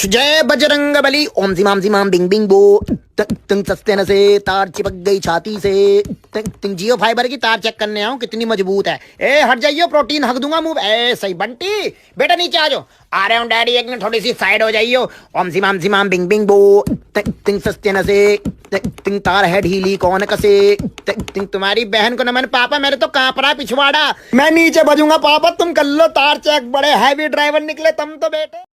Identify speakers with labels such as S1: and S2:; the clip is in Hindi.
S1: जय बजरंग बली। ओम सिमाम बिंग बिंग बो। तिंग सस्ते न से तार चिपक गई छाती से। तिंग जियो फाइबर की तार चेक करने आऊं कितनी मजबूत है। ए हट जाइयो, प्रोटीन हक दूंगा मुंह। ए सही बंटी, बेटा नीचे आ जाओ। आ रहे हूँ डैडी, एक मिनट थोड़ी सी साइड हो जाइयो। ओम सिमाम बिंग बिंग बो। तिंग सस्ते न से तिंग तार है ढीली कौन कसे। तिंग तुम्हारी बहन को नमन पापा, मेरे तो कांप रहा पिछवाड़ा। मैं नीचे बजूंगा पापा, तुम कर लो तार चेक। बड़े हैवी ड्राइवर निकले तुम तो बेटे।